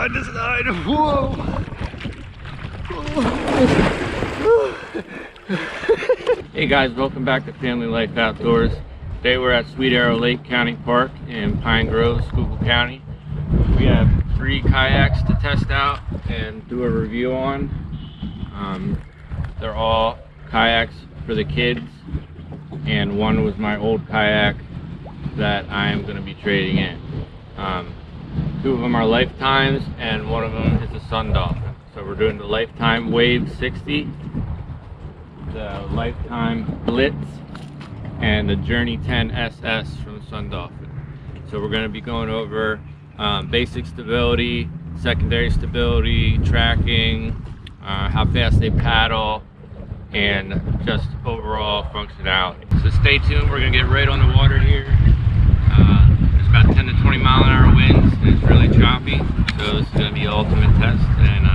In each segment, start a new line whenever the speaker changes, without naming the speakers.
side to side. Whoa. Hey guys, welcome back to Family Life Outdoors. Today we're at Sweet Arrow Lake County Park in Pine Grove, Schuylkill County. We have 3 kayaks to test out and do a review on. They're all kayaks for the kids, and one was my old kayak that I am going to be trading in. 2 of them are Lifetimes and one of them is a Sun Dolphin. So we're doing the Lifetime Wave 60, the Lifetime Blitz, and the Journey 10 SS from Sun Dolphin. So we're going to be going over basic stability, secondary stability, tracking, how fast they paddle, and just overall functionality. So stay tuned, we're going to get right on the water here. There's about 10 to 20 mile-an-hour winds and it's really choppy, so this is going to be the ultimate test, and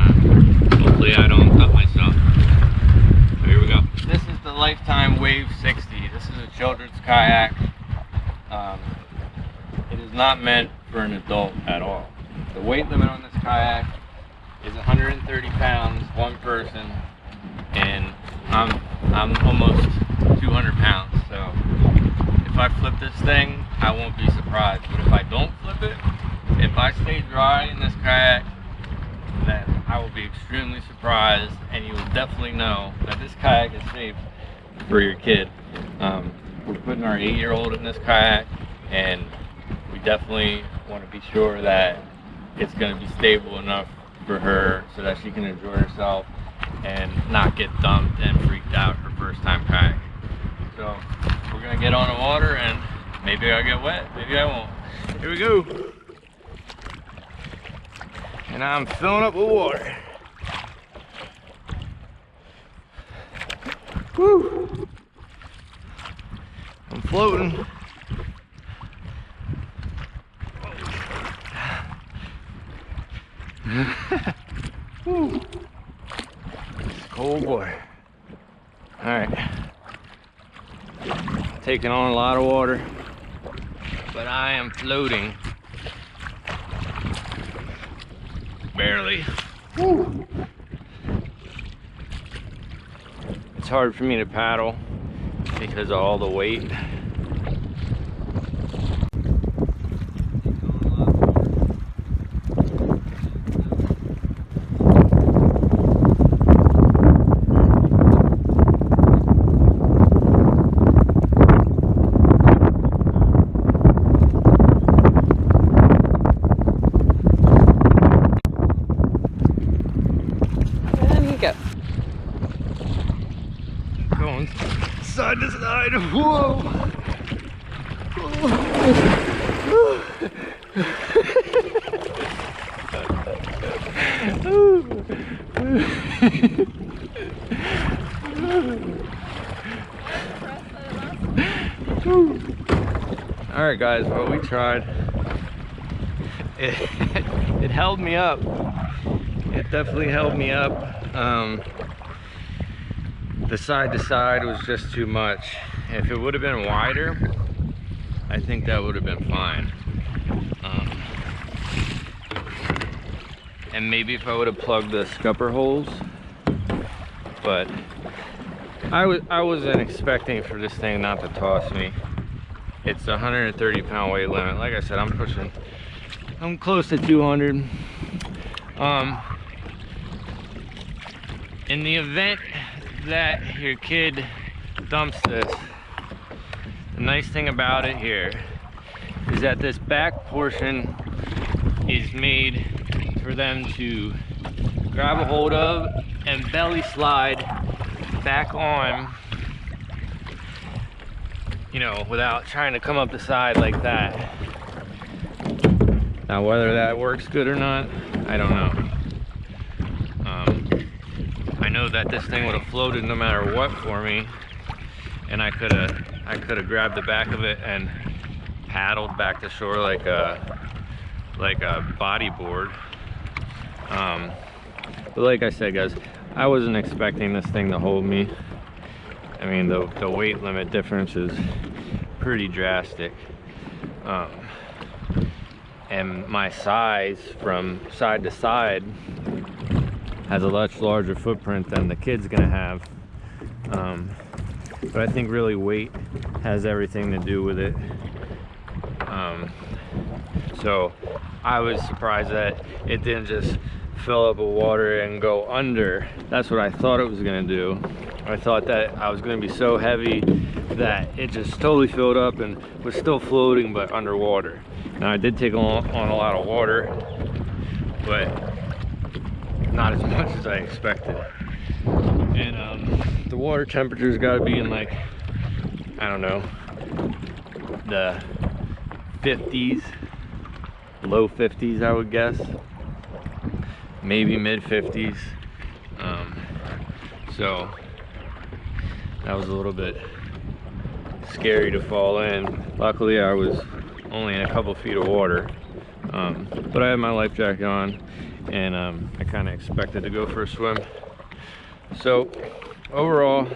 hopefully I don't cut myself. So here we go. This is the Lifetime Wave 60. This is a children's kayak. It is not meant for an adult at all. The weight limit on this kayak is 130 pounds, one person, and I'm almost 200 pounds. So if I flip this thing, I won't be surprised. But if I don't flip it, if I stay dry in this kayak, then I will be extremely surprised, and you will definitely know that this kayak is safe for your kid. We're putting our 8-year-old in this kayak, and we definitely want to be sure that it's going to be stable enough for her so that she can enjoy herself and not get dumped and freaked out her first time kayaking. So we're going to get on the water, and maybe I'll get wet, maybe I won't. Here we go. And I'm filling up with water. Woo! I'm floating. Woo! It's a cold boy. Alright. Taking on a lot of water, but I am floating. Barely. Woo. It's hard for me to paddle because of all the weight. Going side to side. Whoa! All right, guys. Well, we tried. It held me up. It definitely held me up. The side to side was just too much. If it would have been wider, I think that would have been fine. And maybe if I would have plugged the scupper holes, but I wasn't expecting for this thing not to toss me. It's a 130 pound weight limit. Like I said, I'm close to 200. In the event that your kid dumps this, the nice thing about it here is that this back portion is made for them to grab a hold of and belly slide back on, you know, without trying to come up the side like that. Now whether that works good or not, I don't know. I know that this thing would have floated no matter what for me, and I could have grabbed the back of it and paddled back to shore like a bodyboard. But like I said, guys, I wasn't expecting this thing to hold me. I mean, the weight limit difference is pretty drastic. and my size from side to side has a much larger footprint than the kid's gonna have. But I think really weight has everything to do with it. So I was surprised that it didn't just fill up with water and go under. That's what I thought it was gonna do. I thought that I was gonna be so heavy that it just totally filled up and was still floating but underwater. Now I did take on a lot of water, but not as much as I expected. And the water temperature's got to be in, like, I don't know, the 50s, low 50s I would guess, maybe mid 50s. So that was a little bit scary to fall in. Luckily I was only in a couple feet of water, but I had my life jacket on, and I kind of expected to go for a swim. So overall,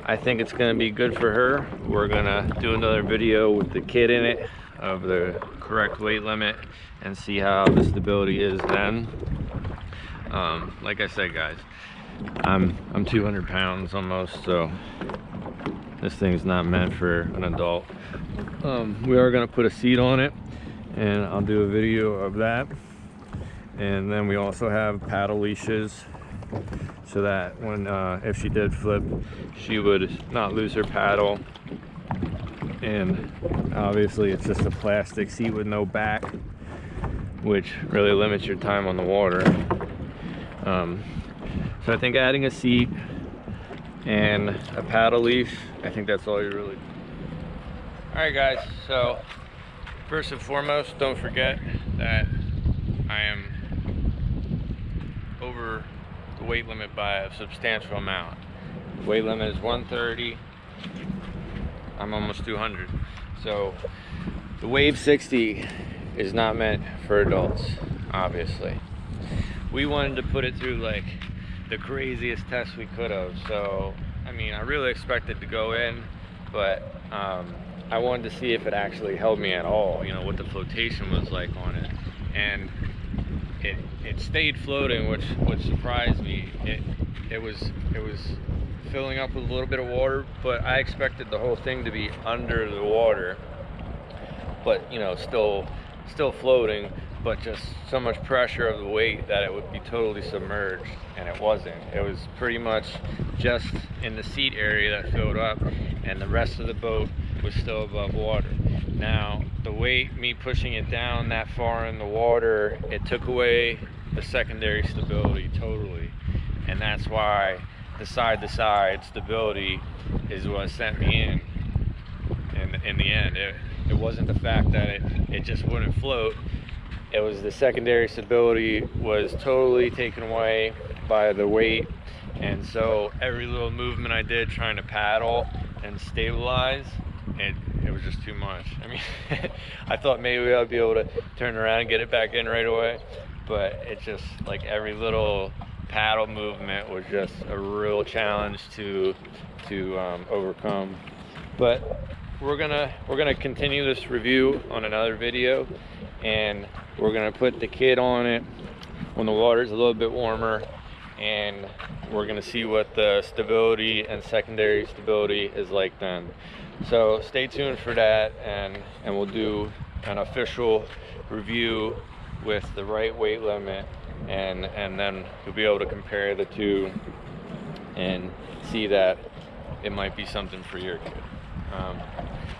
I think it's going to be good for her. We're going to do another video with the kid in it of the correct weight limit and see how the stability is then. Like I said, guys, I'm 200 pounds almost, so this thing's not meant for an adult. We are going to put a seat on it, and I'll do a video of that. And then we also have paddle leashes, so that when if she did flip, she would not lose her paddle. And obviously it's just a plastic seat with no back, which really limits your time on the water. So I think adding a seat and a paddle leash, I think that's all you really do. Alright guys, so first and foremost, don't forget that I am over the weight limit by a substantial amount. Weight limit is 130. I'm almost 200. So the Wave 60 is not meant for adults, obviously. We wanted to put it through like the craziest test we could have. So I mean, I really expected to go in, but I wanted to see if it actually held me at all, you know, what the flotation was like on it. And it stayed floating, which surprised me. It was filling up with a little bit of water, but I expected the whole thing to be under the water, but you know, still floating, but just so much pressure of the weight that it would be totally submerged, and it wasn't. It was pretty much just in the seat area that filled up, and the rest of the boat was still above water. Now the weight, me pushing it down that far in the water, it took away the secondary stability totally, and that's why the side-to-side stability is what sent me in the end. It wasn't the fact that it just wouldn't float. It was the secondary stability was totally taken away by the weight, and so every little movement I did trying to paddle and stabilize, it was just too much. I mean, I thought maybe I'd be able to turn around and get it back in right away, but it just, like, every little paddle movement was just a real challenge to overcome. But we're gonna continue this review on another video, and we're gonna put the kid on it when the water's a little bit warmer, and we're gonna see what the stability and secondary stability is like then. So stay tuned for that, and we'll do an official review with the right weight limit, and then you'll be able to compare the two and see that it might be something for your kid.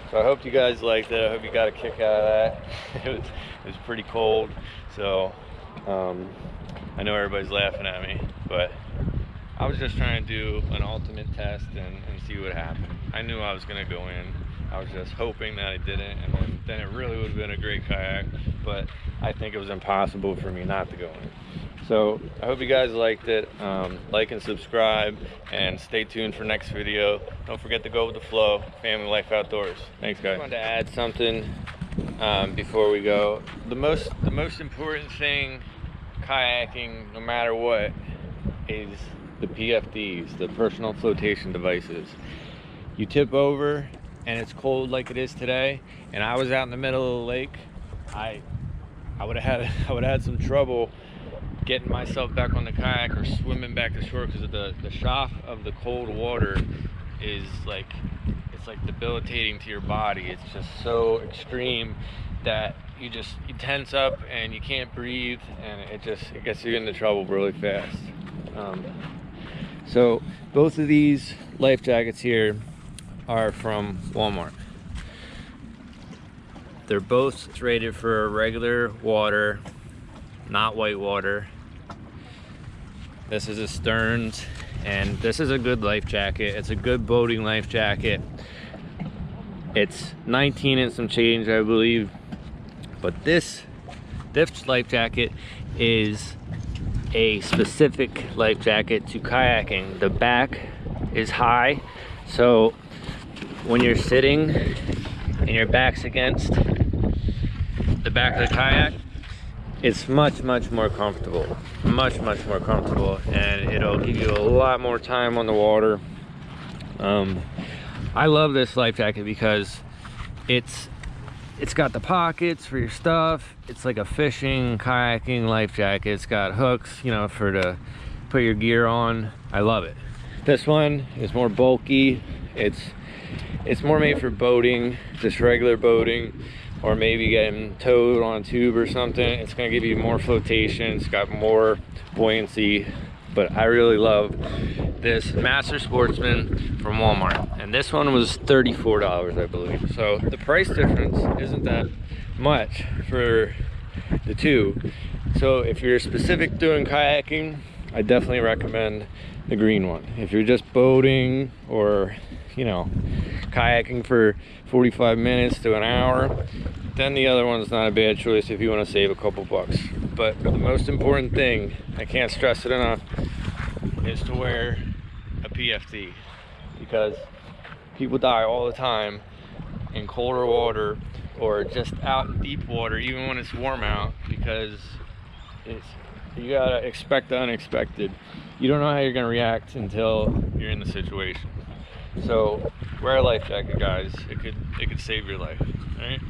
So I hope you guys liked it. I hope you got a kick out of that. It was pretty cold, so I know everybody's laughing at me, but I was just trying to do an ultimate test and see what happened. I knew I was going to go in. I was just hoping that I didn't, and then it really would have been a great kayak, but I think it was impossible for me not to go in. So I hope you guys liked it. Like and subscribe, and stay tuned for next video. Don't forget to go with the flow. Family Life Outdoors. Thanks, guys. I wanted to add something before we go. The most important thing kayaking, no matter what, is the PFDs, the personal flotation devices. You tip over and it's cold like it is today, and I was out in the middle of the lake. I I would have had some trouble getting myself back on the kayak or swimming back to shore, because of the shock of the cold water is like, it's like debilitating to your body. It's just so extreme that you tense up and you can't breathe, and it gets you into trouble really fast. So both of these life jackets here are from Walmart. They're both rated for regular water, not white water. This is a Stearns, and this is a good life jacket. It's a good boating life jacket. It's 19 and some change, I believe. But this life jacket is a specific life jacket to kayaking. The back is high, so when you're sitting and your back's against the back of the kayak, it's much more comfortable, much more comfortable, and it'll give you a lot more time on the water. I love this life jacket because it's got the pockets for your stuff. It's like a fishing, kayaking life jacket. It's got hooks, you know, to put your gear on. I love it. This one is more bulky. It's more made for boating, just regular boating, or maybe getting towed on a tube or something. It's gonna give you more flotation. It's got more buoyancy. But I really love this Master Sportsman from Walmart, and this one was $34, I believe. So the price difference isn't that much for the two. So if you're specific doing kayaking, I definitely recommend the green one. If you're just boating, or you know, kayaking for 45 minutes to an hour, then the other one's not a bad choice if you want to save a couple bucks. But the most important thing, I can't stress it enough, is to wear a PFD, because people die all the time in colder water or just out in deep water, even when it's warm out, because you gotta expect the unexpected. You don't know how you're gonna react until you're in the situation. So wear a life jacket, guys. It could save your life. All right.